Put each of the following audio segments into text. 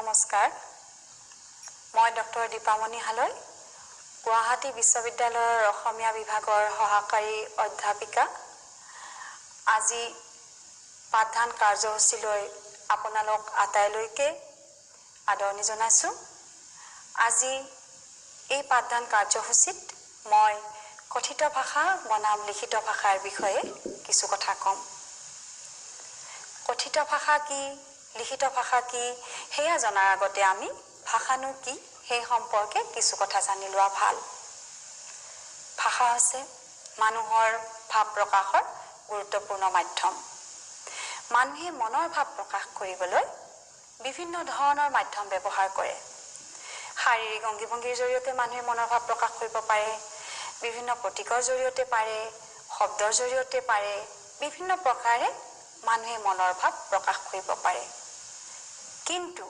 নমস্কাৰ মই ডক্টৰ দীপামণি হালৈ গুৱাহাটী বিশ্ববিদ্যালয়ৰ অসমীয়া বিভাগৰ সহকাৰী অধ্যাপিকা আজি পাঠদান কাৰ্যসূচীলৈ আপোনালোক আটাইলৈকে আদৰণি জনাইছো আজি এই পাঠদান কাৰ্যসূচীত মই কথিত ভাষা বনাম লিখিত ভাষাৰ বিষয়ে কিছু কথা কম কথিত ভাষা কি লিখিত ভাষা কি হেয়া জনাৰ আগতে আমি ভাষানো কি সেই সম্পৰ্কে কিছু কথা জানি লোৱা ভাল ভাষা হৈছে মানুহৰ ভাৱ প্ৰকাশৰ গুৰুত্বপূৰ্ণ মাধ্যম মানুহে মনৰ ভাৱ প্ৰকাশ কৰিবলৈ বিভিন্ন ধৰণৰ মাধ্যম ব্যৱহাৰ কৰে শাৰীৰিক অংগী-ভংগীৰ জৰিয়তে মানুহে মনৰ ভাৱ প্ৰকাশ কৰিব পাৰে বিভিন্ন প্ৰতীকৰ জৰিয়তে পাৰে শব্দৰ জৰিয়তে পাৰে বিভিন্ন প্ৰকাৰে মানুহে মনৰ ভাৱ প্ৰকাশ কৰিব পাৰে কিন্তু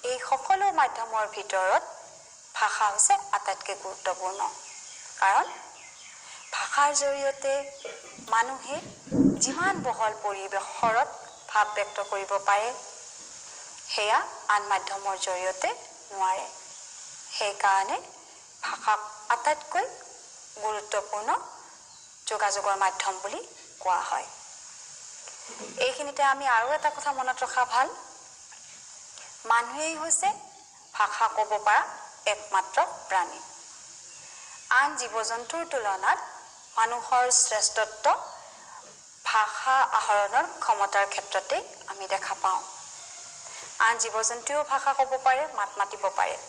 এই সকলো মাধ্যমৰ ভিতৰত ভাষা হৈছে আটাইতকৈ গুৰুত্বপূৰ্ণ কাৰণ ভাষাৰ জৰিয়তে মানুহে যিমান বহল পৰিৱেশত ভাৱ ব্যক্ত কৰিব পাৰে হেয়া আন মাধ্যমৰ জৰিয়তে নোৱাৰে সেইকাৰণে ভাষাক আটাইতকৈ গুৰুত্বপূৰ্ণ যোগাযোগৰ মাধ্যম বুলি কোৱা হয় এইখিনিতে আমি আৰু এটা কথা মনত ৰখা ভাল মানুহেই হৈছে ভাষা ক'ব পৰা একমাত্ৰ প্ৰাণী আন জীৱ-জন্তুৰ তুলনাত মানুহৰ শ্ৰেষ্ঠত্ব ভাষা আহৰণৰ ক্ষমতাৰ ক্ষেত্ৰতে আমি দেখা পাওঁ আন জীৱ-জন্তুও ভাষা ক'ব পাৰে মাত মাতিব পাৰে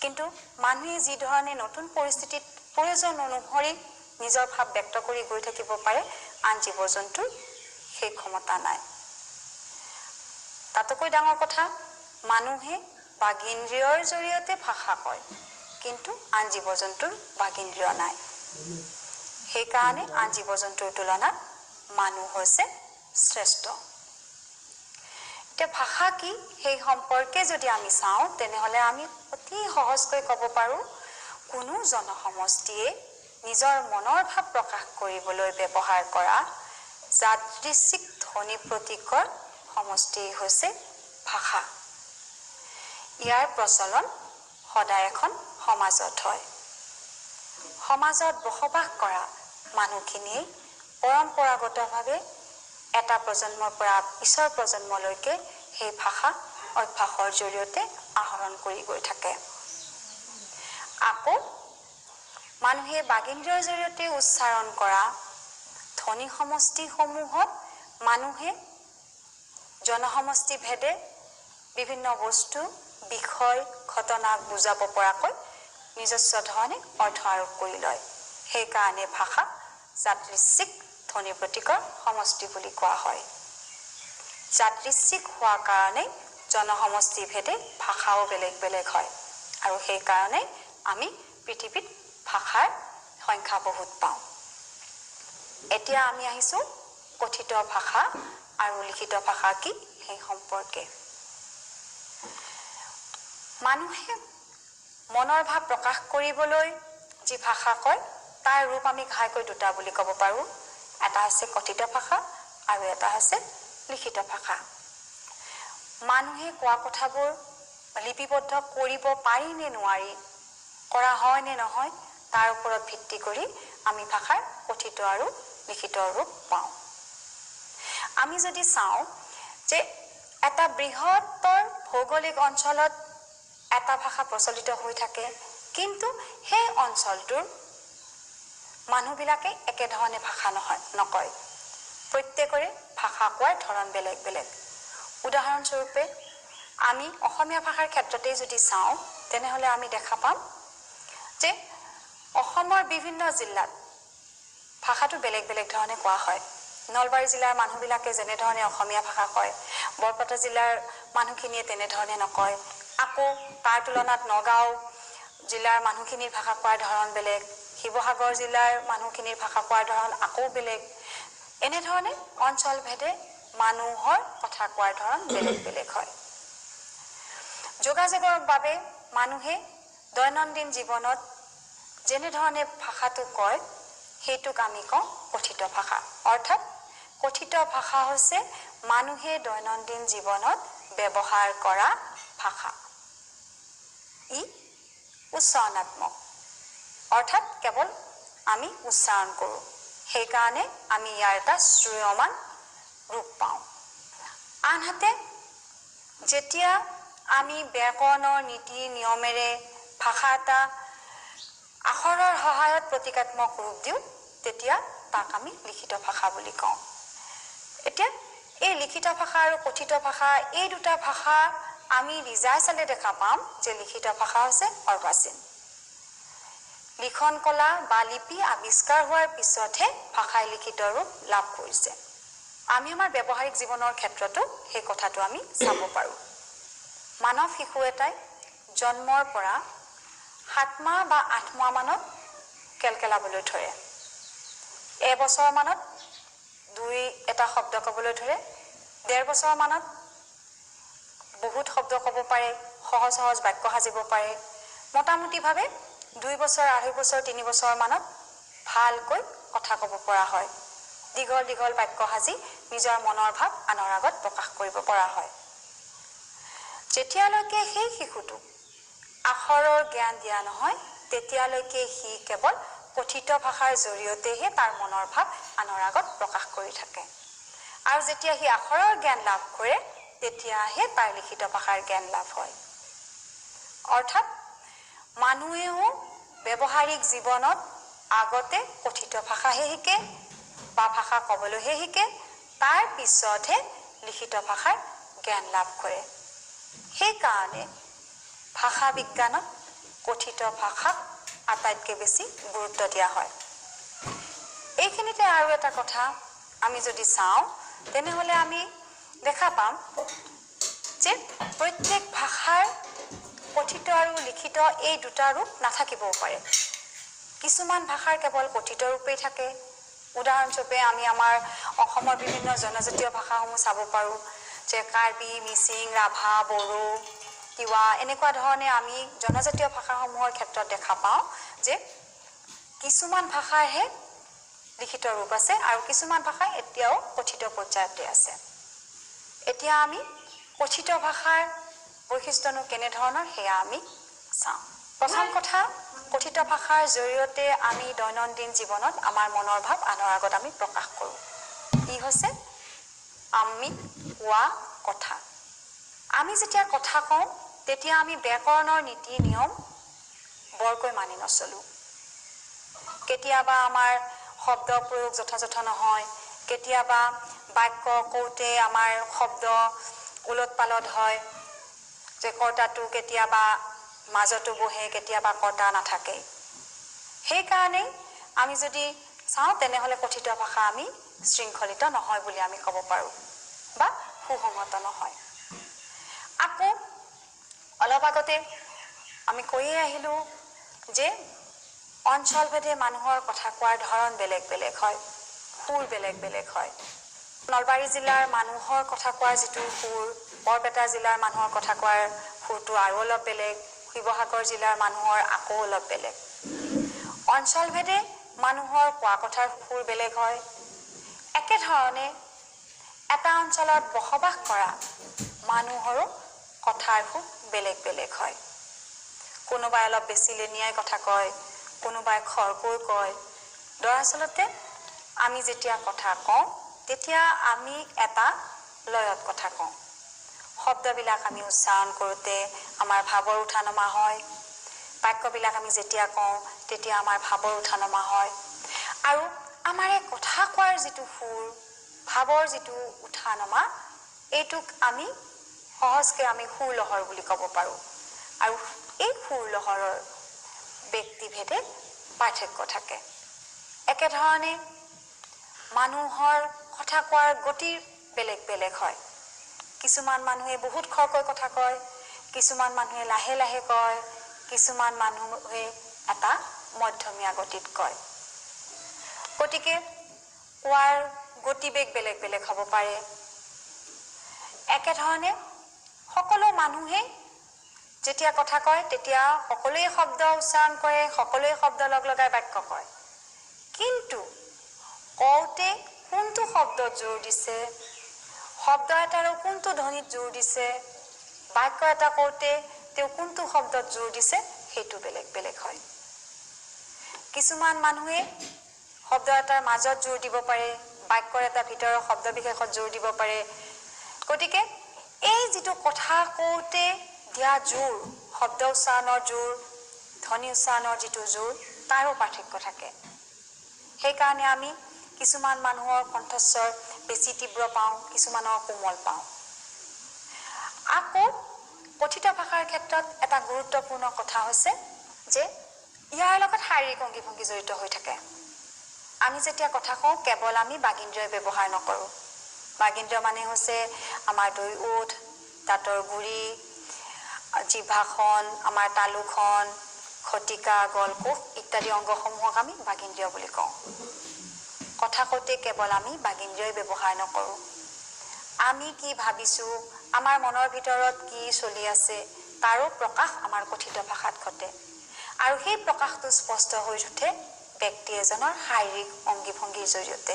কিন্তু মানুহে যি ধৰণে নতুন পৰিস্থিতিত প্ৰয়োজন অনুসৰি নিজৰ ভাৱ ব্যক্ত কৰি গৈ থাকিব পাৰে আন জীৱ-জন্তুৰ সেই ক্ষমতা নাই তাতকৈ ডাঙৰ কথা মানুহে বাগিন্দ্ৰিয়ৰ জৰিয়তে ভাষা কয় কিন্তু আন জীৱ-জন্তুৰ বাগিন্দ্ৰিয় নাই সেইকাৰণে আন জীৱ-জন্তুৰ তুলনাত মানুহ হৈছে শ্ৰেষ্ঠ এতিয়া ভাষা কি সেই সম্পৰ্কে যদি আমি চাওঁ তেনেহ'লে আমি অতি সহজকৈ ক'ব পাৰোঁ কোনো জনসমষ্টিয়ে নিজৰ মনৰ ভাৱ প্ৰকাশ কৰিবলৈ ব্যৱহাৰ কৰা যাদৃচ্ছিক ধ্বনি প্ৰতীকৰ সমষ্টি হৈছে ভাষা ইয়াৰ প্ৰচলন সদায় এখন সমাজত হয় সমাজত বসবাস কৰা মানুহখিনিয়ে পৰম্পৰাগতভাৱে এটা প্ৰজন্মৰ পৰা পিছৰ প্ৰজন্মলৈকে সেই ভাষা অভ্যাসৰ জৰিয়তে আহৰণ কৰি গৈ থাকে আকৌ মানুহে বাগিন্দ্ৰিয়ৰ জৰিয়তে উচ্চাৰণ কৰা ধ্বনি সমষ্টিসমূহত মানুহে জনসমষ্টি ভেদে বিভিন্ন বস্তু বিষয় ঘটনাক বুজাব পৰাকৈ নিজস্ব ধৰণে অৰ্থ আৰোপ কৰি লয় সেইকাৰণে ভাষা যাদৃচ্ছিক ধ্বনি প্ৰতীকৰ সমষ্টি বুলি কোৱা হয় যাদৃচ্ছিক হোৱাৰ কাৰণে জনসমষ্টি ভেদে ভাষাও বেলেগ বেলেগ হয় আৰু সেইকাৰণে আমি পৃথিৱীত ভাষাৰ সংখ্যা বহুত পাওঁ এতিয়া আমি আহিছোঁ কথিত ভাষা আৰু লিখিত ভাষা কি সেই সম্পৰ্কে মানুহে মনৰ ভাৱ প্ৰকাশ কৰিবলৈ যি ভাষা কয় তাৰ ৰূপ আমি ঘাইকৈ দুটা বুলি ক'ব পাৰোঁ এটা হৈছে কথিত ভাষা আৰু এটা হৈছে লিখিত ভাষা মানুহে কোৱা কথাবোৰ লিপিবদ্ধ কৰিব পাৰি নে নোৱাৰি কৰা হয় নে নহয় তাৰ ওপৰত ভিত্তি কৰি আমি ভাষাৰ কথিত আৰু লিখিত ৰূপ পাওঁ আমি যদি চাওঁ যে এটা বৃহত্তৰ ভৌগোলিক অঞ্চলত এটা ভাষা প্ৰচলিত হৈ থাকে কিন্তু সেই অঞ্চলটোৰ মানুহবিলাকে একেধৰণে ভাষা নকয় প্ৰত্যেকৰে ভাষা কোৱাৰ ধৰণ বেলেগ বেলেগ উদাহৰণস্বৰূপে আমি অসমীয়া ভাষাৰ ক্ষেত্ৰতে যদি চাওঁ তেনেহ'লে আমি দেখা পাম যে অসমৰ বিভিন্ন জিলাত ভাষাটো বেলেগ বেলেগ ধৰণে কোৱা হয় নলবাৰী জিলাৰ মানুহবিলাকে যেনেধৰণে অসমীয়া ভাষা কয় বৰপেটা জিলাৰ মানুহখিনিয়ে তেনেধৰণে নকয় আকৌ তাৰ তুলনাত নগাঁও জিলাৰ মানুহখিনিৰ ভাষা কোৱাৰ ধৰণ বেলেগ শিৱসাগৰ জিলাৰ মানুহখিনিৰ ভাষা কোৱাৰ ধৰণ আকৌ বেলেগ এনেধৰণে অঞ্চল ভেদে মানুহৰ কথা কোৱাৰ ধৰণ বেলেগ বেলেগ হয় যোগাযোগৰ বাবে মানুহে দৈনন্দিন জীৱনত যেনেধৰণে ভাষাটো কয় সেইটোক আমি কওঁ কথিত ভাষা অৰ্থাৎ কথিত ভাষা হৈছে মানুহে দৈনন্দিন জীৱনত ব্যৱহাৰ কৰা ভাষা ই উচ্চাৰণাত্মক, অৰ্থাৎ কেৱল আমি উচ্চাৰণ কৰোঁ, সেইকাৰণে আমি ইয়াৰ এটা শ্ৰুয়মান ৰূপ পাওঁ। আনহাতে যেতিয়া আমি ব্যাকৰণৰ নীতি নিয়মেৰে ভাষা এটা আখৰৰ সহায়ত প্ৰতীকাত্মক ৰূপ দিওঁ, তেতিয়া তাক আমি লিখিত ভাষা বুলি কওঁ। এতিয়া এই লিখিত ভাষা আৰু কথিত ভাষা, এই দুটা ভাষা আমি ৰিজাই চালে দেখা পাম যে লিখিত ভাষা হৈছে অৰ্বাচীন। লিখন কলা বা লিপি আৱিষ্কাৰ হোৱাৰ পিছতহে ভাষাই লিখিত ৰূপ লাভ কৰিছে। আমি আমাৰ ব্যৱহাৰিক জীৱনৰ ক্ষেত্ৰতো সেই কথাটো আমি চাব পাৰোঁ। মানৱ শিশু এটাই জন্মৰ পৰা 7 মাহ বা 8 মাহ মানত কেলকেলাবলৈ ধৰে। এবছৰ মানত 2-এটা শব্দ ক'বলৈ ধৰে। 1.5 বছৰ মানত বহুত শব্দ ক'ব পাৰে, সহজ সহজ বাক্য সাজিব পাৰে। মোটামুটিভাৱে 2 বছৰ, 2.5 বছৰ, 3 বছৰ মানত ভালকৈ কথা ক'ব পৰা হয়। দীঘল দীঘল বাক্য সাজি নিজৰ মনৰ ভাৱ আনৰ আগত প্ৰকাশ কৰিব পৰা হয়। যেতিয়ালৈকে সেই শিশুটোক আখৰৰ জ্ঞান দিয়া নহয়, তেতিয়ালৈকে সি কেৱল কথিত ভাষাৰ জৰিয়তেহে তাৰ মনৰ ভাৱ আনৰ আগত প্ৰকাশ কৰি থাকে। আৰু যেতিয়া সি আখৰৰ জ্ঞান লাভ কৰে, তেতিয়াহে তাৰ লিখিত ভাষাৰ জ্ঞান লাভ হয়। অৰ্থাৎ মানুহেও ব্যৱহাৰিক জীৱনত আগতে কথিত ভাষাহে শিকে বা ভাষা ক'বলৈহে শিকে, তাৰ পিছতহে লিখিত ভাষাৰ জ্ঞান লাভ কৰে। সেইকাৰণে ভাষা বিজ্ঞানত কথিত ভাষাক আটাইতকৈ বেছি গুৰুত্ব দিয়া হয়। এইখিনিতে আৰু এটা কথা আমি যদি চাওঁ, তেনেহ'লে আমি দেখা পাম যে প্ৰত্যেক ভাষাৰ কথিত আৰু লিখিত এই দুটা ৰূপ নাথাকিবও পাৰে। কিছুমান ভাষাৰ কেৱল কথিত ৰূপেই থাকে। উদাহৰণস্বৰূপে আমি আমাৰ অসমৰ বিভিন্ন জনজাতীয় ভাষাসমূহ চাব পাৰোঁ, যে কাৰ্বি, মিচিং, ৰাভা, বড়ো, তিৱা, এনেকুৱা ধৰণে আমি জনজাতীয় ভাষাসমূহৰ ক্ষেত্ৰত দেখা পাওঁ যে কিছুমান ভাষাৰহে লিখিত ৰূপ আছে আৰু কিছুমান ভাষা এতিয়াও কথিত পৰ্যায়তে আছে। এতিয়া আমি কথিত ভাষাৰ বৈশিষ্ট্যনো কেনেধৰণৰ সেয়া আমি চাওঁ। প্ৰথম কথা, কথিত ভাষাৰ জৰিয়তে আমি দৈনন্দিন জীৱনত আমাৰ মনৰ ভাৱ আনৰ আগত আমি প্ৰকাশ কৰোঁ। ই হৈছে আমি কোৱা কথা। আমি যেতিয়া কথা কওঁ, তেতিয়া আমি ব্যাকৰণৰ নীতি নিয়ম বৰকৈ মানি নচলোঁ। কেতিয়াবা আমাৰ শব্দ প্ৰয়োগ যথাযথ নহয়, কেতিয়াবা বাক্য কওঁতে আমাৰ শব্দ ওলট পালট হয়, যে কৰ্তাটো কেতিয়াবা মাজতো বহে, কেতিয়াবা কৰ্তা নাথাকে। সেইকাৰণেই আমি যদি চাওঁ, তেনেহ'লে কথিত ভাষা আমি শৃংখলিত নহয় বুলি আমি ক'ব পাৰোঁ বা সুসংহত নহয়। আকৌ অলপ আগতে আমি কৈয়ে আহিলোঁ যে অঞ্চলভেদে মানুহৰ কথা কোৱাৰ ধৰণ বেলেগ বেলেগ হয়, সুৰ বেলেগ বেলেগ হয়। নলবাৰী জিলাৰ মানুহৰ কথা কোৱাৰ যিটো সুৰ, বৰপেটা জিলাৰ মানুহৰ কথা কোৱাৰ সুৰটো আৰু অলপ বেলেগ, শিৱসাগৰ জিলাৰ মানুহৰ আকৌ অলপ বেলেগ। অঞ্চলভেদে মানুহৰ কোৱা কথাৰ সুৰ বেলেগ হয়। একেধৰণে এটা অঞ্চলত বসবাস কৰা মানুহৰো কথাৰ সুৰ বেলেগ বেলেগ হয়। কোনোবাই অলপ বেছি লেনিয়াই কথা কয়, কোনোবাই খৰকৈ কয়। দৰাচলতে আমি যেতিয়া কথা কওঁ, তেতিয়া আমি এটা লয়ত কথা কওঁ। শব্দবিলাক আমি উচ্চাৰণ কৰোঁতে আমাৰ ভাৱৰ উঠা নমা হয়। বাক্যবিলাক আমি যেতিয়া কওঁ, তেতিয়া আমাৰ ভাৱৰ উঠা নমা হয়। আৰু আমাৰ এই কথা কোৱাৰ যিটো সুৰ, ভাৱৰ যিটো উঠা নমা, এইটোক আমি সহজকৈ আমি সুৰ লহৰ বুলি ক'ব পাৰোঁ। আৰু এই সুৰ লহৰৰ ব্যক্তিভেদে পাৰ্থক্য থাকে। একেধৰণে মানুহৰ কথা কোৱাৰ গতি বেলেগ বেলেগ হয়। কিছুমান মানুহে বহুত খৰকৈ কথা কয়, কিছুমান মানুহে লাহে লাহে কয়, কিছুমান মানুহে এটা মধ্যমীয়া গতিত কয়। গতিকে কোৱাৰ গতিবেগ বেলেগ বেলেগ হ'ব পাৰে। একেধৰণে সকলো মানুহে যেতিয়া কথা কয়, তেতিয়া সকলোৱে শব্দ উচ্চাৰণ কৰে, সকলোৱে শব্দ লগ লগাই বাক্য কয়। কিন্তু কওঁতে কোনটো শব্দত জোৰ দিছে, শব্দ এটাৰো কোনটো ধ্বনিত জোৰ দিছে, বাক্য এটা কওঁতে তেওঁ কোনটো শব্দত জোৰ দিছে সেইটো বেলেগ বেলেগ হয় কিছুমান মানুহে শব্দ এটাৰ মাজত জোৰ দিব পাৰে বাক্যৰ এটা ভিতৰৰ শব্দ বিশেষত জোৰ দিব পাৰে গতিকে এই যেটো কথা কওঁতে দিয়া জোৰ শব্দ উচ্চাৰণৰ জোৰ ধ্বনি উচ্চাৰণৰ যেটো জোৰ তাৰো পাৰ্থক্য থাকে সেই কাৰণে আমি কিছুমান মানুহৰ কণ্ঠস্বৰ বেছি তীব্ৰ পাওঁ কিছুমানৰ কোমল পাওঁ আকৌ কথিত ভাষাৰ ক্ষেত্ৰত এটা গুৰুত্বপূৰ্ণ কথা হৈছে যে ইয়াৰ লগত শাৰীৰিক অংগী-ভংগী জড়িত হৈ থাকে আমি যেতিয়া কথা কওঁ কেৱল আমি বাগিন্দ্ৰই ব্যৱহাৰ নকৰো বাগিন্দ্ৰ মানে হৈছে আমাৰ দুই ওঠ দাঁতৰ গুৰি জিভাখন আমাৰ তালুখন খটিকা গলকোষ ইত্যাদি অংগসমূহক আমি বাগিন্দ্ৰ বুলি কওঁ কথা কওঁতে কেৱল আমি বাগিন্দ্ৰই ব্যৱহাৰ নকৰো আমি কি ভাবিছো আমাৰ মনৰ ভিতৰত কি চলি আছে তাৰো প্ৰকাশ আমাৰ কথিত ভাষাত ঘটে আৰু সেই প্ৰকাশটো স্পষ্ট হৈ উঠে ব্যক্তি এজনৰ শাৰীৰিক অংগী-ভংগীৰ জৰিয়তে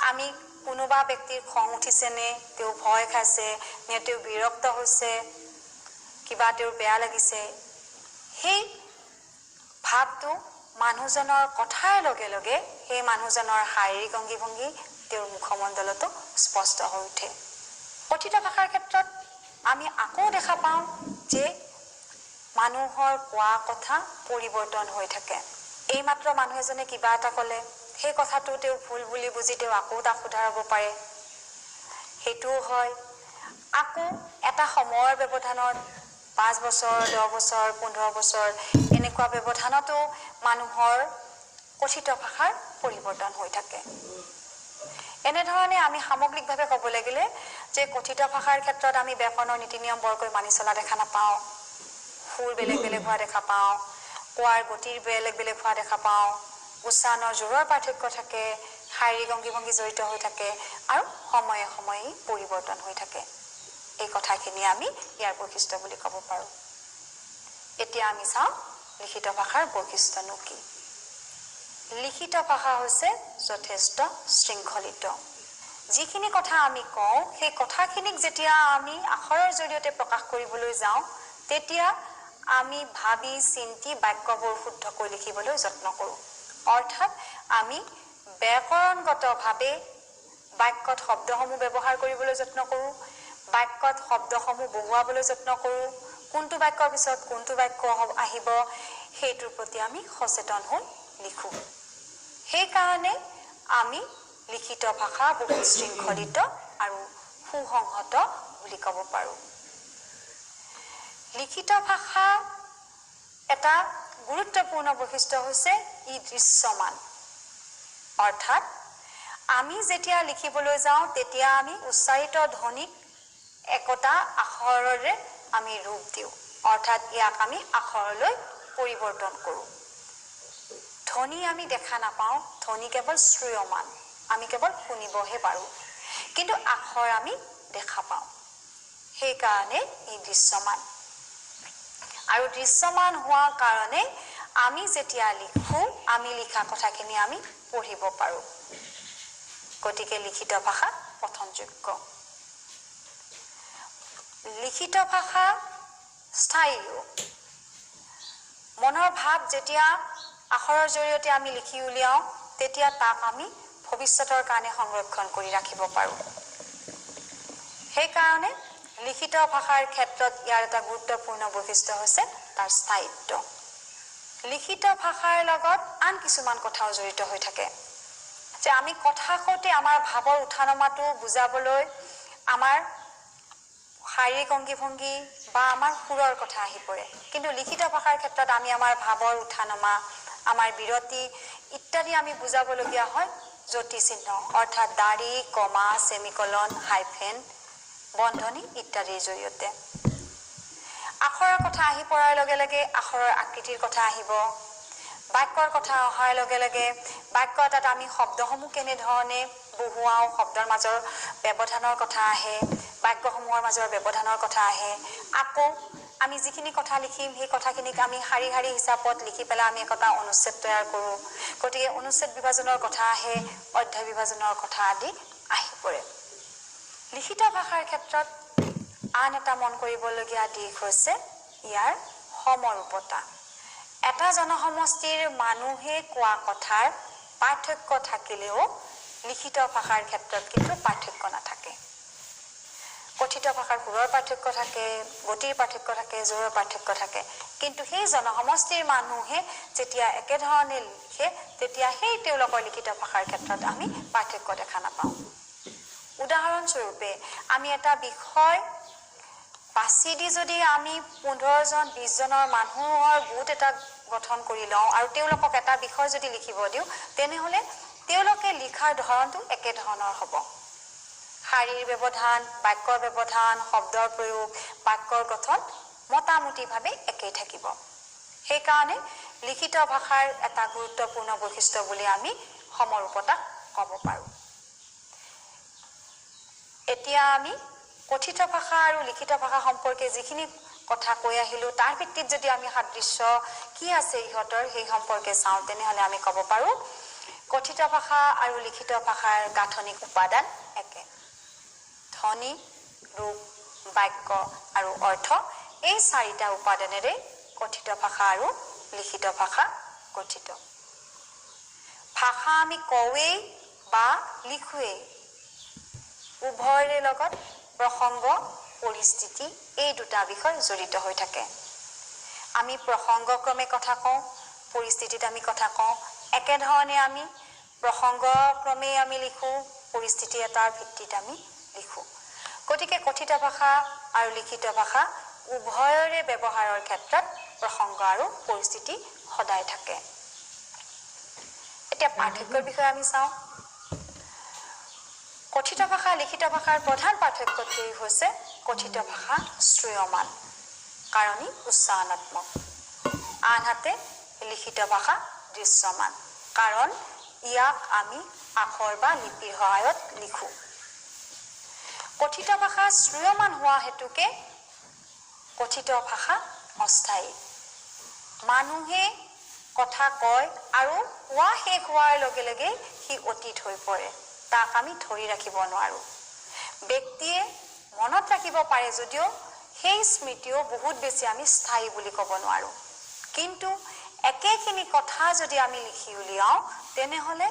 আমি কোনোবা ব্যক্তিৰ খং উঠিছে নে তেওঁ ভয় খাইছে নে তেওঁ বিৰক্ত হৈছে কিবা তেওঁৰ বেয়া লাগিছে সেই ভাৱটো মানুহজনৰ কথাৰ লগে লগে সেই মানুহজনৰ শাৰীৰিক অংগী-ভংগী তেওঁৰ মুখমণ্ডলতো স্পষ্ট হৈ উঠে কথিত ভাষাৰ ক্ষেত্ৰত আমি আকৌ দেখা পাওঁ যে মানুহৰ কোৱা কথা পৰিৱৰ্তন হৈ থাকে এই মাত্ৰ মানুহ এজনে কিবা এটা ক'লে সেই কথাটো তেওঁ ভুল বুলি বুজি তেওঁ আকৌ তাক শুধৰাব পাৰে সেইটো হয় আকৌ এটা সময়ৰ ব্যৱধানত 5 বছৰ 10 বছৰ 15 বছৰ এনেকুৱা ব্যৱধানতো মানুহৰ কথিত ভাষাৰ পৰিৱৰ্তন হৈ থাকে এনে ধৰণে আমি সামগ্ৰিকভাৱে ক'ব লাগিলে যে কথিত ভাষাৰ ক্ষেত্ৰত আমি ব্যাকৰণৰ নীতি নিয়ম বৰকৈ মানি চলা দেখা নাপাওঁ সুৰ বেলেগ বেলেগ হোৱা দেখা পাওঁ কোৱাৰ গতিৰ বেলেগ বেলেগ হোৱা দেখা পাওঁ উচ্চাৰণৰ জোৰৰ পাৰ্থক্য থাকে শাৰীৰিক অংগী-ভংগী জড়িত হৈ থাকে আৰু সময়ে সময়ে পৰিৱৰ্তন হৈ থাকে এই কথাখিনি আমি ইয়াৰ বৈশিষ্ট্য বুলি ক'ব পাৰো এতিয়া আমি চাওঁ লিখিত ভাষাৰ বৈশিষ্ট্যনো কি লিখিত ভাষা হৈছে যথেষ্ট শৃংখলিত যিখিনি কথা আমি কওঁ সেই কথাখিনিক যেতিয়া আমি আখৰৰ জৰিয়তে প্ৰকাশ কৰিবলৈ যাওঁ তেতিয়া আমি ভাবি চিন্তি বাক্যবোৰ শুদ্ধকৈ লিখিবলৈ যত্ন কৰোঁ অৰ্থাৎ আমি ব্যাকৰণগতভাৱে বাক্যত শব্দসমূহ ব্যৱহাৰ কৰিবলৈ যত্ন কৰোঁ বাক্যত শব্দসমূহ বহুৱাবলৈ যত্ন কৰোঁ কোনটো বাক্যৰ পিছত কোনটো বাক্য আহিব সেইটোৰ প্ৰতি আমি সচেতন হৈ লিখোঁ সেই কাৰণে আমি লিখিত ভাষা বহুত শৃংখলিত আৰু সুসংহত বুলি ক'ব পাৰোঁ লিখিত ভাষা এটা গুৰুত্বপূৰ্ণ বৈশিষ্ট্য হৈছে ই দৃশ্যমান অৰ্থাৎ আমি যেতিয়া লিখিবলৈ যাওঁ তেতিয়া আমি উচ্চাৰিত ধ্বনিক একতা আখৰৰে আমি ৰূপ দিওঁ অৰ্থাৎ ইয়াক আমি আখৰলৈ পৰিৱৰ্তন কৰোঁ ধ্বনি আমি দেখা নাপাওঁ ধ্বনি কেৱল শ্ৰুয়মান আমি কেৱল শুনিবহে পাৰোঁ কিন্তু আখৰ আমি দেখা পাওঁ সেই কাৰণে ই দৃশ্যমান আৰু দৃশ্যমান হোৱাৰ কাৰণে আমি যেতিয়া লিখোঁ আমি লিখা কথাখিনি আমি পঢ়িব পাৰোঁ গতিকে লিখিত ভাষা পঠনযোগ্য লিখিত ভাষা স্থায়ীও মনৰ ভাৱ যেতিয়া আখৰৰ জৰিয়তে আমি লিখি উলিয়াওঁ তেতিয়া তাক আমি ভৱিষ্যতৰ কাৰণে সংৰক্ষণ কৰি ৰাখিব পাৰোঁ সেই কাৰণে লিখিত ভাষাৰ ক্ষেত্ৰত ইয়াৰ এটা গুৰুত্বপূৰ্ণ বৈশিষ্ট্য হৈছে তাৰ স্থায়িত্ব লিখিত ভাষাৰ লগত আন কিছুমান কথাও জড়িত হৈ থাকে যে আমি কথা কওঁতে আমাৰ ভাৱৰ উঠানমাটো বুজাবলৈ আমাৰ শাৰীৰিক অংগী-ভংগী বা আমাৰ সুৰৰ কথা আহি পৰে কিন্তু লিখিত ভাষাৰ ক্ষেত্ৰত আমি আমাৰ ভাৱৰ উঠানমা আমাৰ বিৰতি ইত্যাদি আমি বুজাবলগীয়া হয় জ্যোতি চিহ্ন অৰ্থাৎ দাঢ়ি কমা সেমিকলন হাইফেন বন্ধনী ইত্যাদিৰ জৰিয়তে আখৰৰ কথা আহি পৰাৰ লগে লগে আখৰৰ আকৃতিৰ কথা আহিব বাক্যৰ কথা অহাৰ লগে লগে বাক্য এটাত আমি শব্দসমূহ কেনেধৰণে বহুৱাও শব্দৰ মাজৰ ব্যৱধানৰ কথা আহে বাক্যসমূহৰ মাজৰ ব্যৱধানৰ কথা আহে আকৌ আমি যিখিনি কথা লিখিম সেই কথাখিনিক আমি শাৰী শাৰী হিচাপত লিখি পেলাই আমি এটা অনুচ্ছেদ তৈয়াৰ কৰোঁ গতিকে অনুচ্ছেদ বিভাজনৰ কথা আহে অধ্যায় বিভাজনৰ কথা আদি আহি পৰে লিখিত ভাষাৰ ক্ষেত্ৰত আন এটা মন কৰিবলগীয়া দিশ হৈছে ইয়াৰ সমৰূপতা। এটা জনসমষ্টিৰ মানুহে কোৱা কথাৰ পাৰ্থক্য থাকিলেও লিখিত ভাষাৰ ক্ষেত্ৰত কিন্তু পাৰ্থক্য নাথাকে। কথিত ভাষাৰ সুৰৰ পাৰ্থক্য থাকে, গতিৰ পাৰ্থক্য থাকে, জোৰৰ পাৰ্থক্য থাকে, কিন্তু সেই জনসমষ্টিৰ মানুহে যেতিয়া একেধৰণে লিখে তেতিয়া সেই তেওঁলোকৰ লিখিত ভাষাৰ ক্ষেত্ৰত আমি পাৰ্থক্য দেখা নাপাওঁ। উদাহৰণস্বৰূপে আমি এটা বিষয় বাছি দি যদি আমি 15জন 20জনৰ মানুহৰ গোট এটা গঠন কৰি লওঁ আৰু তেওঁলোকক এটা বিষয় যদি লিখিব দিওঁ তেনেহ'লে তেওঁলোকে লিখাৰ ধৰণটো একে ধৰণৰ হ'ব। শাৰীৰ ব্যৱধান, বাক্যৰ ব্যৱধান, শব্দৰ প্ৰয়োগ, বাক্যৰ গঠন মোটামুটিভাৱে একেই থাকিব। সেইকাৰণে লিখিত ভাষাৰ এটা গুৰুত্বপূৰ্ণ বৈশিষ্ট্য বুলি আমি সমৰূপতা ক'ব পাৰোঁ। এতিয়া আমি কথিত ভাষা আৰু লিখিত ভাষা সম্পৰ্কে যিখিনি কথা কৈ আহিলোঁ তাৰ ভিত্তিত যদি আমি সাদৃশ্য কি আছে ইহঁতৰ সেই সম্পৰ্কে চাওঁ তেনেহ'লে আমি ক'ব পাৰোঁ কথিত ভাষা আৰু লিখিত ভাষাৰ গাঁথনিক উপাদান একে। ধ্বনি, ৰূপ, বাক্য আৰু অৰ্থ এই 4টা উপাদানেৰে কথিত ভাষা আৰু লিখিত ভাষা গঠিত। ভাষা আমি কওঁৱেই বা লিখোৱেই, উভয়ৰে লগত প্ৰসংগ, পৰিস্থিতি এই দুটা বিষয় জড়িত হৈ থাকে। আমি প্ৰসংগক্ৰমে কথা কওঁ, পৰিস্থিতিত আমি কথা কওঁ, একেধৰণে আমি প্ৰসংগক্ৰমে আমি লিখোঁ, পৰিস্থিতি এটাৰ ভিত্তিত আমি লিখোঁ। গতিকে কথিত ভাষা আৰু লিখিত ভাষা উভয়ৰে ব্যৱহাৰৰ ক্ষেত্ৰত প্ৰসংগ আৰু পৰিস্থিতি সদায় থাকে। এতিয়া পাৰ্থক্যৰ বিষয়ে আমি চাওঁ। কথিত ভাষা লিখিত ভাষাৰ প্ৰধান পাৰ্থক্যটো হৈছে কথিত ভাষা শ্ৰেয়মান, কাৰণ ই উচ্চাৰণাত্মক। আনহাতে লিখিত ভাষা দৃশ্যমান, কাৰণ ইয়াক আমি আখৰ বা লিপিৰ সহায়ত লিখোঁ। কথিত ভাষা শ্ৰেয়মান হোৱা হেতুকে কথিত ভাষা অস্থায়ী। মানুহে কথা কয় আৰু কোৱা শেষ হোৱাৰ লগে লগে সি অতীত হৈ পৰে, তাক আমি ধৰি ৰাখিব নোৱাৰোঁ। ব্যক্তিয়ে মনত ৰাখিব পাৰে যদিও সেই স্মৃতিও বহুত বেছি আমি স্থায়ী বুলি ক'ব নোৱাৰোঁ। কিন্তু একেখিনি কথা যদি আমি লিখি উলিয়াওঁ তেনেহ'লে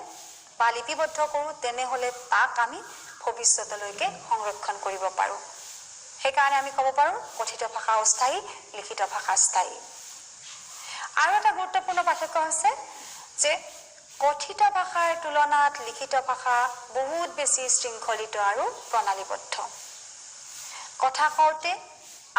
বা লিপিবদ্ধ কৰোঁ তেনেহ'লে তাক আমি ভৱিষ্যতলৈকে সংৰক্ষণ কৰিব পাৰোঁ। সেইকাৰণে আমি ক'ব পাৰোঁ কথিত ভাষা অস্থায়ী, লিখিত ভাষা স্থায়ী। আৰু এটা গুৰুত্বপূৰ্ণ পাৰ্থক্য হৈছে যে কথিত ভাষাৰ তুলনাত লিখিত ভাষা বহুত বেছি শৃংখলিত আৰু প্ৰণালীবদ্ধ। কথা কওঁতে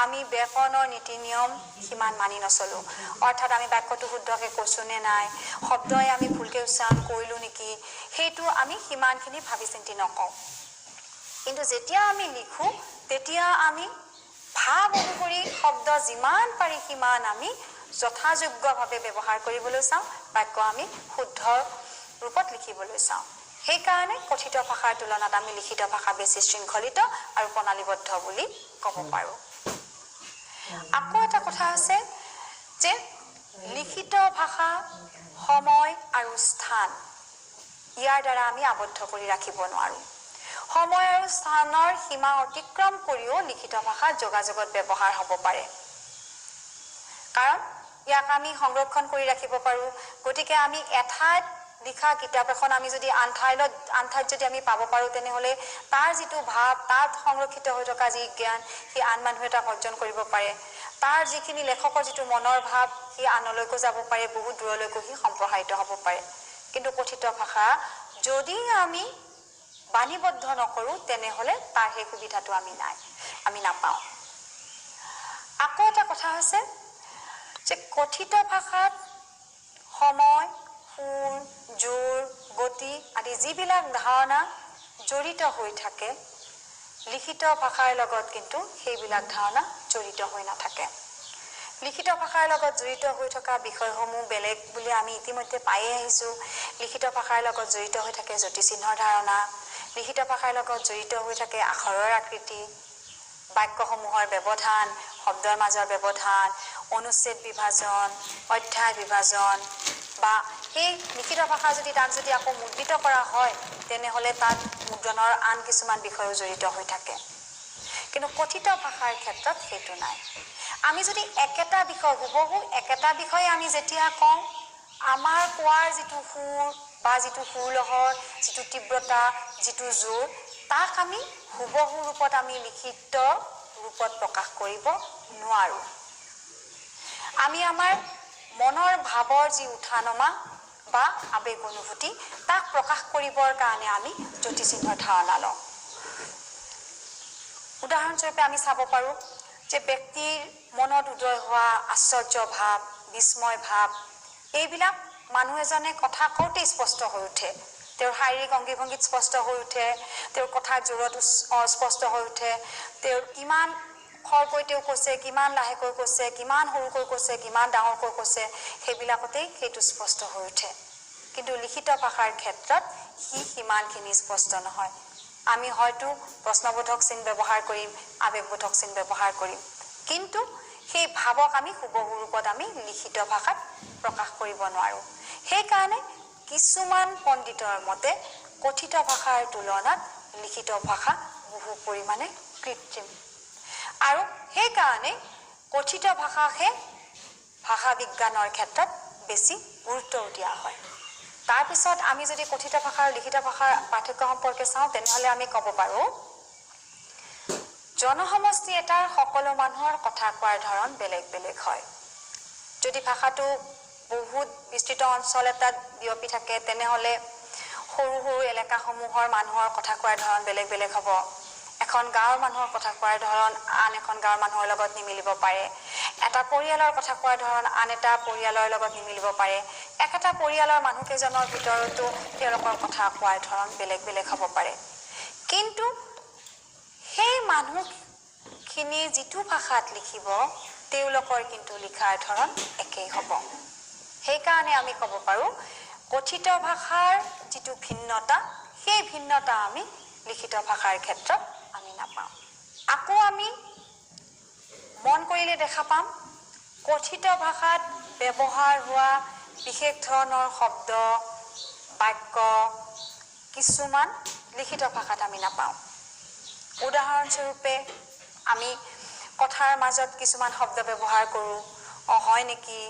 আমি ব্যাকৰণৰ নীতি নিয়ম সিমান মানি নচলোঁ, অৰ্থাৎ আমি বাক্যটো শুদ্ধকৈ কৈছোঁ নে নাই, শব্দই আমি ভুলকৈ উচ্চাৰণ কৰিলোঁ নেকি, সেইটো আমি সিমানখিনি ভাবি চিন্তি নকওঁ। কিন্তু যেতিয়া আমি লিখোঁ তেতিয়া আমি ভাৱ অনুসৰি শব্দ যিমান পাৰি সিমান আমি যথাযোগ্যভাৱে ব্যৱহাৰ কৰিবলৈ চাওঁ, বাক্য আমি শুদ্ধ ৰূপত লিখিবলৈ চাওঁ। সেইকাৰণে কথিত ভাষাৰ তুলনাত আমি লিখিত ভাষা বেছি শৃংখলিত আৰু প্ৰণালীবদ্ধ বুলি ক'ব পাৰোঁ। আকৌ এটা কথা আছে যে লিখিত ভাষা সময় আৰু স্থান ইয়াৰ দ্বাৰা আমি আবদ্ধ কৰি ৰাখিব নোৱাৰোঁ। সময় আৰু স্থানৰ সীমা অতিক্ৰম কৰিও লিখিত ভাষা যোগাযোগত ব্যৱহাৰ হ'ব পাৰে, কাৰণ ইয়াক আমি সংৰক্ষণ কৰি ৰাখিব পাৰোঁ। গতিকে আমি এঠাইত লিখা কিতাপ এখন আমি যদি আন ঠাইত যদি আমি পাব পাৰোঁ তেনেহ'লে তাৰ যিটো ভাৱ, তাত সংৰক্ষিত হৈ থকা যি জ্ঞান সি আন মানুহে তাক অৰ্জন কৰিব পাৰে। তাৰ যিখিনি লেখকৰ যিটো মনৰ ভাৱ সি আনলৈকো যাব পাৰে, বহুত দূৰলৈকো সি সম্প্ৰসাৰিত হ'ব পাৰে। কিন্তু কথিত ভাষা যদি আমি বাণীবদ্ধ নকৰোঁ তেনেহ'লে তাৰ সেই সুবিধাটো আমি নাপাওঁ। আকৌ এটা কথা হৈছে যে কথিত ভাষাত সময়, সুৰ, জোৰ, গতি আদি যিবিলাক ধাৰণা জড়িত হৈ থাকে লিখিত ভাষাৰ লগত কিন্তু সেইবিলাক ধাৰণা জড়িত হৈ নাথাকে। লিখিত ভাষাৰ লগত জড়িত হৈ থকা বিষয়সমূহ বেলেগ বুলি আমি ইতিমধ্যে পায়ে আহিছোঁ। লিখিত ভাষাৰ লগত জড়িত হৈ থাকে জ্যোতিচিহ্নৰ ধাৰণা, লিখিত ভাষাৰ লগত জড়িত হৈ থাকে আখৰৰ আকৃতি, বাক্যসমূহৰ ব্যৱধান, শব্দৰ মাজৰ ব্যৱধান, অনুচ্ছেদ বিভাজন, অধ্যায় বিভাজন, বা সেই লিখিত ভাষা যদি তাক যদি আকৌ মুদ্ৰিত কৰা হয় তেনেহ'লে তাত মুদ্ৰণৰ আন কিছুমান বিষয়ো জড়িত হৈ থাকে। কিন্তু কথিত ভাষাৰ ক্ষেত্ৰত সেইটো নাই। আমি যদি একেটা বিষয় হুবহু একেটা বিষয়ে আমি যেতিয়া কওঁ, আমাৰ কোৱাৰ যিটো সুৰ বা যিটো সুৰলহৰ, যিটো তীব্ৰতা, যিটো জোৰ, তাক আমি হুবহু ৰূপত আমি লিখিত ৰূপত প্ৰকাশ কৰিব নোৱাৰোঁ। আমি আমাৰ মনৰ ভাৱৰ যি উঠা নমা বা আবেগ অনুভূতি, তাক প্ৰকাশ কৰিবৰ কাৰণে আমি জ্যোতিচিহ্নৰ ধাৰণা লওঁ। উদাহৰণস্বৰূপে আমি চাব পাৰোঁ যে ব্যক্তিৰ মনত উদয় হোৱা আশ্চৰ্য ভাৱ, বিস্ময় ভাৱ, এইবিলাক মানুহ এজনে কথা কওঁতে স্পষ্ট হৈ উঠে। তেওঁৰ শাৰীৰিক অংগী ভংগীত স্পষ্ট হৈ উঠে, তেওঁৰ কথাৰ জোৰত স্পষ্ট হৈ উঠে, তেওঁৰ কিমান খৰকৈ তেওঁ কৈছে, কিমান লাহেকৈ কৈছে, কিমান সৰুকৈ কৈছে, কিমান ডাঙৰকৈ কৈছে, সেইবিলাকতেই সেইটো স্পষ্ট হৈ উঠে। কিন্তু লিখিত ভাষাৰ ক্ষেত্ৰত সিমানখিনি স্পষ্ট নহয়। আমি হয়তো প্ৰশ্নবোধক চিন ব্যৱহাৰ কৰিম, আৱেগবোধক চিন ব্যৱহাৰ কৰিম, কিন্তু সেই ভাৱক আমি হুবহু ৰূপত আমি লিখিত ভাষাত প্ৰকাশ কৰিব নোৱাৰোঁ। সেইকাৰণে কিছুমান পণ্ডিতৰ মতে কথিত ভাষাৰ তুলনাত লিখিত ভাষা বহু পৰিমাণে কৃত্ৰিম। আৰু সেইকাৰণে কথিত ভাষাকহে ভাষা বিজ্ঞানৰ ক্ষেত্ৰত বেছি গুৰুত্ব দিয়া হয়। তাৰপিছত আমি যদি কথিত ভাষা আৰু লিখিত ভাষাৰ পাৰ্থক্য সম্পৰ্কে চাওঁ, তেনেহ'লে আমি ক'ব পাৰোঁ জনসমষ্টি এটাৰ সকলো মানুহৰ কথা কোৱাৰ ধৰণ বেলেগ বেলেগ হয়। যদি ভাষাটো বহুত বিস্তৃত অঞ্চল এটাত বিয়পি থাকে, তেনেহ'লে সৰু সৰু এলেকাসমূহৰ মানুহৰ কথা কোৱাৰ ধৰণ বেলেগ বেলেগ হ'ব। এখন গাঁৱৰ মানুহৰ কথা কোৱাৰ ধৰণ আন এখন গাঁৱৰ মানুহৰ লগত নিমিলিব পাৰে। এটা পৰিয়ালৰ কথা কোৱাৰ ধৰণ আন এটা পৰিয়ালৰ লগত নিমিলিব পাৰে। একেটা পৰিয়ালৰ মানুহকেইজনৰ ভিতৰতো তেওঁলোকৰ কথা কোৱাৰ ধৰণ বেলেগ বেলেগ হ'ব পাৰে। কিন্তু সেই মানুহখিনি যিটো ভাষাত লিখিব, তেওঁলোকৰ কিন্তু লিখাৰ ধৰণ একেই হ'ব। সেইকাৰণে আমি ক'ব পাৰোঁ কথিত ভাষাৰ যিটো ভিন্নতা, সেই ভিন্নতা আমি লিখিত ভাষাৰ ক্ষেত্ৰত আমি নাপাওঁ। আকৌ আমি মন কৰিলে দেখা পাম কথিত ভাষাত ব্যৱহাৰ হোৱা বিশেষ ধৰণৰ শব্দ, বাক্য কিছুমান লিখিত ভাষাত আমি নাপাওঁ। উদাহৰণস্বৰূপে আমি কথাৰ মাজত কিছুমান শব্দ ব্যৱহাৰ কৰোঁ, হয় নেকি,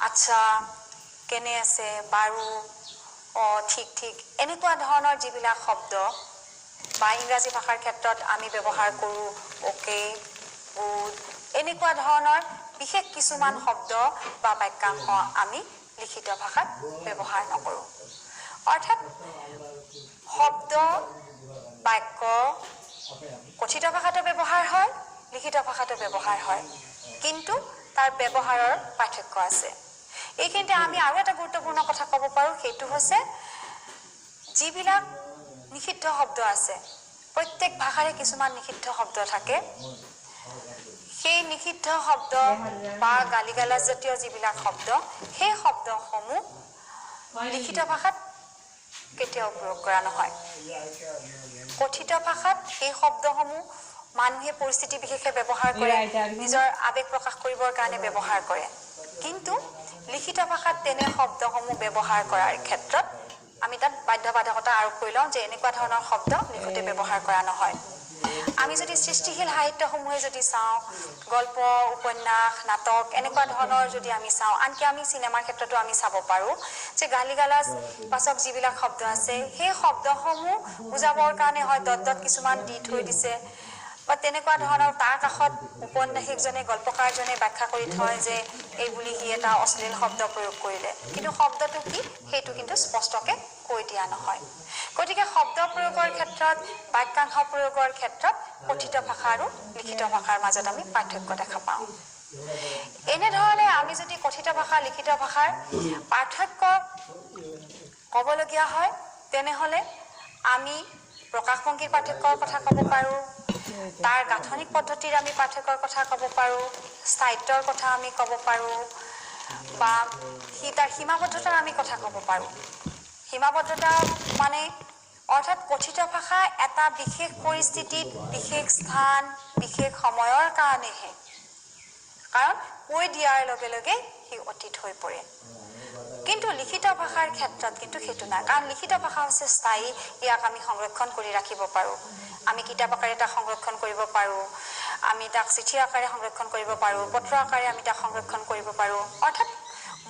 আচ্ছা, কেনে আছে, বাৰু, ঠিক ঠিক, এনেকুৱা ধৰণৰ যিবিলাক শব্দ বা ইংৰাজী ভাষাৰ ক্ষেত্ৰত আমি ব্যৱহাৰ কৰোঁ অ'কে, গুড, এনেকুৱা ধৰণৰ বিশেষ কিছুমান শব্দ বা বাক্যাংশ আমি লিখিত ভাষাত ব্যৱহাৰ নকৰোঁ। অৰ্থাৎ শব্দ, বাক্য কথিত ভাষাতো ব্যৱহাৰ হয়, লিখিত ভাষাতো ব্যৱহাৰ হয়, কিন্তু তাৰ ব্যৱহাৰৰ পাৰ্থক্য আছে। এইখিনিতে আমি আৰু এটা গুৰুত্বপূৰ্ণ কথা ক'ব পাৰোঁ, সেইটো হৈছে যিবিলাক নিষিদ্ধ শব্দ আছে, প্ৰত্যেক ভাষাৰে কিছুমান নিষিদ্ধ শব্দ থাকে। সেই নিষিদ্ধ শব্দ বা গালিগালাজ জাতীয় যিবিলাক শব্দ, সেই শব্দসমূহ লিখিত ভাষাত কেতিয়াও প্ৰয়োগ কৰা নহয়। কথিত ভাষাত সেই শব্দসমূহ মানুহে পৰিস্থিতি বিশেষে ব্যৱহাৰ কৰে, নিজৰ আৱেগ প্ৰকাশ কৰিবৰ কাৰণে ব্যৱহাৰ কৰে। কিন্তু লিখিত ভাষাত তেনে শব্দসমূহ ব্যৱহাৰ কৰাৰ ক্ষেত্ৰত আমি তাত বাধ্যবাধকতা আৰোপ কৰি লওঁ যে এনেকুৱা ধৰণৰ শব্দ লিখোঁতে ব্যৱহাৰ কৰা নহয়। আমি যদি সৃষ্টিশীল সাহিত্যসমূহে যদি চাওঁ, গল্প, উপন্যাস, নাটক, এনেকুৱা ধৰণৰ যদি আমি চাওঁ, আনকি আমি চিনেমাৰ ক্ষেত্ৰতো আমি চাব পাৰোঁ যে গালিগালাজ বাচক যিবিলাক শব্দ আছে, সেই শব্দসমূহ বুজাবৰ কাৰণে হয় দত কিছুমান দি থৈ দিছে বা তেনেকুৱা ধৰণৰ। তাৰ কাষত উপন্যাসিকজনে, গল্পকাৰজনে ব্যাখ্যা কৰি থয় যে এই বুলি সি এটা অশ্লীল শব্দ প্ৰয়োগ কৰিলে, কিন্তু শব্দটো কি সেইটো কিন্তু স্পষ্টকৈ কৈ দিয়া নহয়। গতিকে শব্দ প্ৰয়োগৰ ক্ষেত্ৰত, বাক্যাংশ প্ৰয়োগৰ ক্ষেত্ৰত কথিত ভাষা আৰু লিখিত ভাষাৰ মাজত আমি পাৰ্থক্য দেখা পাওঁ। এনেধৰণে আমি যদি কথিত ভাষা, লিখিত ভাষাৰ পাৰ্থক্য ক'বলগীয়া হয়, তেনেহ'লে আমি প্ৰকাশভংগীৰ পাৰ্থক্যৰ কথা ক'ব পাৰোঁ, তাৰ গাঁথনিক পদ্ধতিৰ আমি পাৰ্থক্যৰ কথা ক'ব পাৰোঁ, স্থায়িত্বৰ কথা আমি ক'ব পাৰোঁ, বা তাৰ সীমাবদ্ধতাৰ আমি কথা ক'ব পাৰোঁ। সীমাবদ্ধতা মানে অৰ্থাৎ কথিত ভাষা এটা বিশেষ পৰিস্থিতিত, বিশেষ স্থান, বিশেষ সময়ৰ কাৰণেহে, কাৰণ কৈ দিয়াৰ লগে লগে সি অতীত হৈ পৰে। কিন্তু লিখিত ভাষাৰ ক্ষেত্ৰত কিন্তু সেইটো নাই, কাৰণ লিখিত ভাষা হৈছে স্থায়ী, ইয়াক আমি সংৰক্ষণ কৰি ৰাখিব পাৰোঁ। আমি কিতাপ আকাৰে তাক সংৰক্ষণ কৰিব পাৰোঁ, আমি তাক চিঠি আকাৰে সংৰক্ষণ কৰিব পাৰোঁ, পত্ৰ আকাৰে আমি তাক সংৰক্ষণ কৰিব পাৰোঁ। অৰ্থাৎ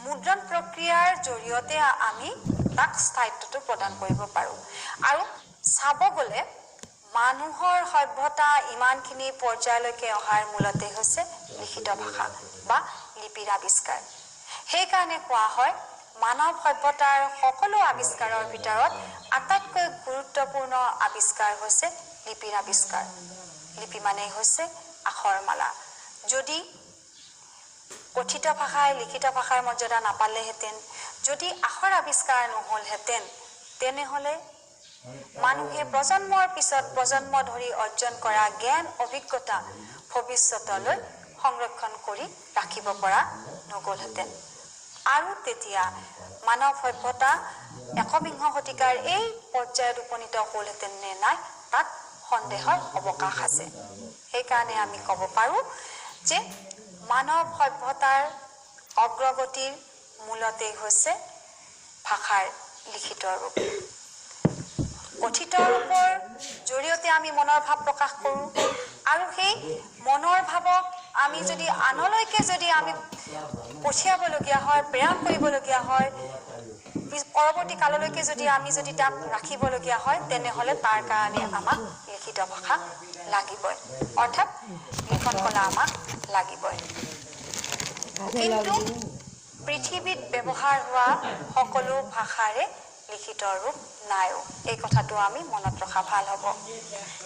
মুদ্ৰণ প্ৰক্ৰিয়াৰ জৰিয়তে আমি তাক স্থায়িত্বটো প্ৰদান কৰিব পাৰোঁ। আৰু চাব গ'লে মানুহৰ সভ্যতা ইমানখিনি পৰ্যায়লৈকে অহাৰ মূলতে হৈছে লিখিত ভাষা বা লিপিৰ আৱিষ্কাৰ। সেইকাৰণে কোৱা হয় মানৱ সভ্যতাৰ সকলো আৱিষ্কাৰৰ ভিতৰত আটাইতকৈ গুৰুত্বপূৰ্ণ আৱিষ্কাৰ হৈছে লিপিৰ আৱিষ্কাৰ। লিপি মানেই হৈছে আখৰমালা। যদি কথিত ভাষাই লিখিত ভাষাৰ মৰ্যাদা নাপালেহেঁতেন, যদি আখৰ আৱিষ্কাৰ নহ'লহেঁতেন, তেনেহ'লে মানুহে প্ৰজন্মৰ পিছত প্ৰজন্ম ধৰি অৰ্জন কৰা জ্ঞান অভিজ্ঞতা ভৱিষ্যতলৈ সংৰক্ষণ কৰি ৰাখিব পৰা নগ'লহেঁতেন। আৰু তেতিয়া মানৱ সভ্যতা একবিংশ শতিকাৰ এই পৰ্যায়ত উপনীত হ'লহেঁতেন নে নাই, তাত সন্দেহৰ অৱকাশ আছে। সেইকাৰণে আমি ক'ব পাৰোঁ যে মানৱ সভ্যতাৰ অগ্ৰগতিৰ মূলতেই হৈছে ভাষাৰ লিখিত ৰূপ। কথিত ৰূপৰ জৰিয়তে আমি মনৰ ভাৱ প্ৰকাশ কৰোঁ, আৰু সেই মনৰ ভাৱক আমি যদি আনলৈকে যদি আমি পঠিয়াবলগীয়া হয়, প্ৰেৰণ কৰিবলগীয়া হয়, পৰৱৰ্তী কাললৈকে যদি আমি তাক ৰাখিবলগীয়া হয়, তেনেহ'লে তাৰ কাৰণে আমাক লিখিত ভাষা লাগিবই, অৰ্থাৎ লিখন কলা আমাক লাগিবই। কিন্তু পৃথিৱীত ব্যৱহাৰ হোৱা সকলো ভাষাৰে লিখিত ৰূপ নাইও, এই কথাটো আমি মনত ৰখা ভাল হ'ব।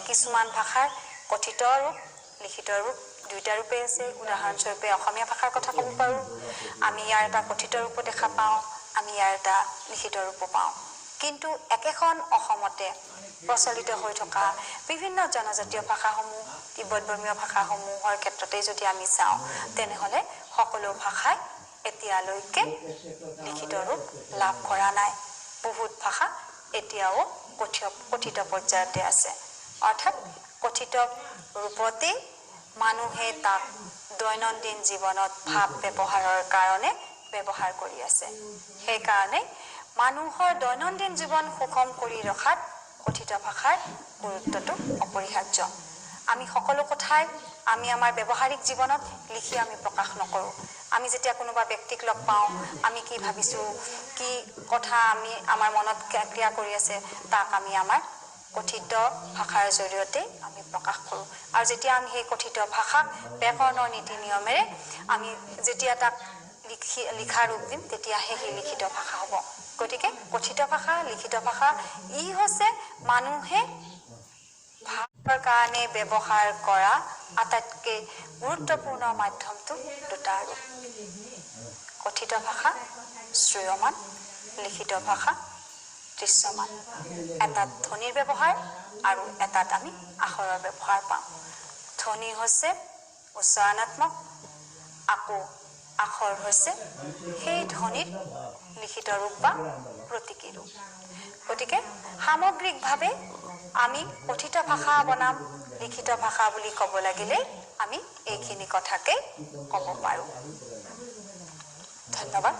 কিছুমান ভাষাৰ কথিত ৰূপ লিখিত ৰূপ দুইটা ৰূপে আছে। উদাহৰণস্বৰূপে অসমীয়া ভাষাৰ কথা ক'ব পাৰোঁ। আমি ইয়াৰ এটা কথিত ৰূপো দেখা পাওঁ, আমি ইয়াৰ এটা লিখিত ৰূপো পাওঁ। কিন্তু একেখন অসমতে প্ৰচলিত হৈ থকা বিভিন্ন জনজাতীয় ভাষাসমূহ, তিব্বত-বৰ্মীয় ভাষাসমূহৰ ক্ষেত্ৰতে যদি আমি চাওঁ, তেনেহ'লে সকলো ভাষাই এতিয়ালৈকে লিখিত ৰূপ লাভ কৰা নাই। বহুত ভাষা এতিয়াও কথিত পৰ্যায়তে আছে। অৰ্থাৎ কথিত ৰূপতেই মানুহে তাক দৈনন্দিন জীৱনত ভাৱ ব্যৱহাৰৰ কাৰণে ব্যৱহাৰ কৰি আছে। সেইকাৰণে মানুহৰ দৈনন্দিন জীৱন সুষম কৰি ৰখাত কথিত ভাষাৰ গুৰুত্বটো অপৰিহাৰ্য। আমি সকলো কথাই আমি আমাৰ ব্যৱহাৰিক জীৱনত লিখি আমি প্ৰকাশ নকৰোঁ। আমি যেতিয়া কোনোবা ব্যক্তিক লগ পাওঁ, আমি কি ভাবিছোঁ, কি কথা আমি আমাৰ মনত ক্ৰিয়া কৰি আছে, তাক আমি আমাৰ কথিত ভাষাৰ জৰিয়তে আমি প্ৰকাশ কৰোঁ। আৰু যেতিয়া আমি সেই কথিত ভাষাক ব্যাকৰণৰ নীতি নিয়মেৰে আমি যেতিয়া তাক লিখা ৰূপ দিম, তেতিয়াহে সেই লিখিত ভাষা হ'ব। গতিকে কথিত ভাষা লিখিত ভাষা ই হৈছে মানুহে ভাষাৰ কাৰণে ব্যৱহাৰ কৰা আটাইতকৈ গুৰুত্বপূৰ্ণ মাধ্যমটো দুটা ৰূপ। কথিত ভাষা শ্ৰেয়মান, লিখিত ভাষা দৃশ্যমান। এটাত ধ্বনিৰ ব্যৱহাৰ আৰু এটাত আমি আখৰৰ ব্যৱহাৰ পাওঁ। ধ্বনি হৈছে উচ্চাৰণাত্মক, আকৌ আখৰ হৈছে সেই ধ্বনিৰ লিখিত ৰূপ বা প্ৰতীকী ৰূপ। গতিকে সামগ্ৰিকভাৱে আমি কথিত ভাষা বনাম লিখিত ভাষা বুলি ক'ব লাগিলে আমি এইখিনি কথাকে ক'ব পাৰোঁ। ধন্যবাদ।